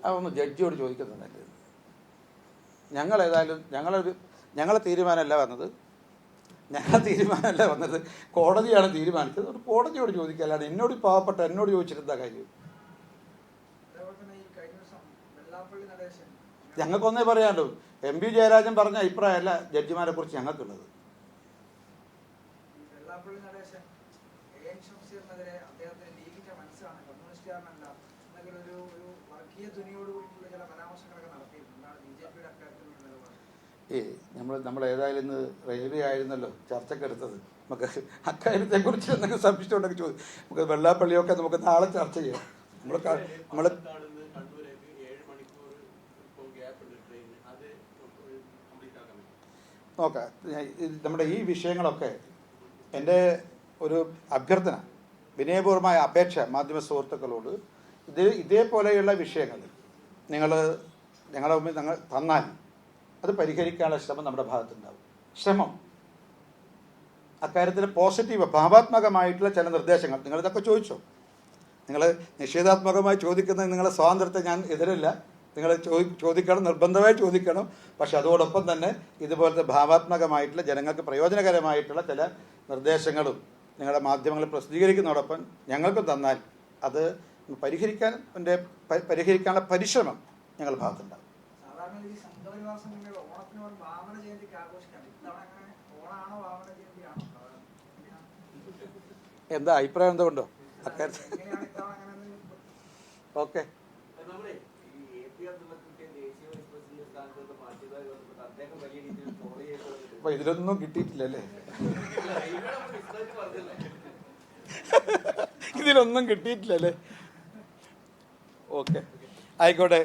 അതൊന്ന് ജഡ്ജിയോട് ചോദിക്കുന്നത് നല്ലത്. ഞങ്ങളേതായാലും ഞങ്ങളെ തീരുമാനമല്ല വന്നത്, കോടതിയാണ് തീരുമാനിച്ചത്. ഒരു കോടതിയോട് ചോദിക്കുക, അല്ലാതെ എന്നോട് പാവപ്പെട്ട എന്നോട് ചോദിച്ചിട്ട് കാര്യം. ഞങ്ങൾക്കൊന്നേ പറയാനുള്ളൂ, MP ജയരാജൻ പറഞ്ഞ അഭിപ്രായമല്ല ജഡ്ജിമാരെ കുറിച്ച് ഞങ്ങൾക്കുള്ളത്. നമ്മൾ ഏതായാലും ഇന്ന് റെയിൽവേ ആയിരുന്നല്ലോ ചർച്ചക്കെടുത്തത്. നമുക്ക് അക്കാര്യത്തെക്കുറിച്ച് എന്തെങ്കിലും സംശയം ഉണ്ടെങ്കിൽ ചോദിക്കും. നമുക്ക് വെള്ളാപ്പള്ളിയൊക്കെ നമുക്ക് നാളെ ചർച്ച ചെയ്യാം. നമ്മൾ നോക്കാം. നമ്മുടെ ഈ വിഷയങ്ങളൊക്കെ എൻ്റെ ഒരു അഭ്യർത്ഥന, വിനയപൂർവമായ അപേക്ഷ മാധ്യമ സുഹൃത്തുക്കളോട്, ഇതേപോലെയുള്ള വിഷയങ്ങൾ ഞങ്ങളുടെ മുമ്പിൽ തന്നാൽ അത് പരിഹരിക്കാനുള്ള ശ്രമം നമ്മുടെ ഭാഗത്തുണ്ടാവും. അക്കാര്യത്തിൽ പോസിറ്റീവ് ഭാവാത്മകമായിട്ടുള്ള ചില നിർദ്ദേശങ്ങൾ നിങ്ങളിതൊക്കെ ചോദിച്ചോ. നിങ്ങൾ നിഷേധാത്മകമായി ചോദിക്കുന്നത് നിങ്ങളുടെ സ്വാതന്ത്ര്യത്തെ ഞാൻ എതിരല്ല. നിങ്ങൾ ചോദിക്കണം, നിർബന്ധമായി ചോദിക്കണം. പക്ഷെ അതോടൊപ്പം തന്നെ ഇതുപോലത്തെ ഭാവാത്മകമായിട്ടുള്ള ജനങ്ങൾക്ക് പ്രയോജനകരമായിട്ടുള്ള ചില നിർദ്ദേശങ്ങളും നിങ്ങളുടെ മാധ്യമങ്ങളിൽ പ്രസിദ്ധീകരിക്കുന്നതോടൊപ്പം ഞങ്ങൾക്ക് തന്നാൽ അത് പരിഹരിക്കാനുള്ള പരിശ്രമം ഞങ്ങളുടെ ഭാഗത്തുണ്ടാകും. എന്താ അഭിപ്രായം എന്തുകൊണ്ടോ അക്കാര്യത്തിൽ? ഓക്കെ, അപ്പൊ ഇതിലൊന്നും കിട്ടിയിട്ടില്ലല്ലേ? ഇതിലൊന്നും കിട്ടിയിട്ടില്ലല്ലേ? ഓക്കെ, ആയിക്കോട്ടെ.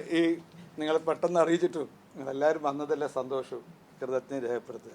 നിങ്ങൾ പെട്ടെന്ന് അറിയിച്ചിട്ടും നിങ്ങളെല്ലാവരും വന്നതല്ലേ സന്തോഷവും കൃതജ്ഞത രേഖപ്പെടുത്തുക.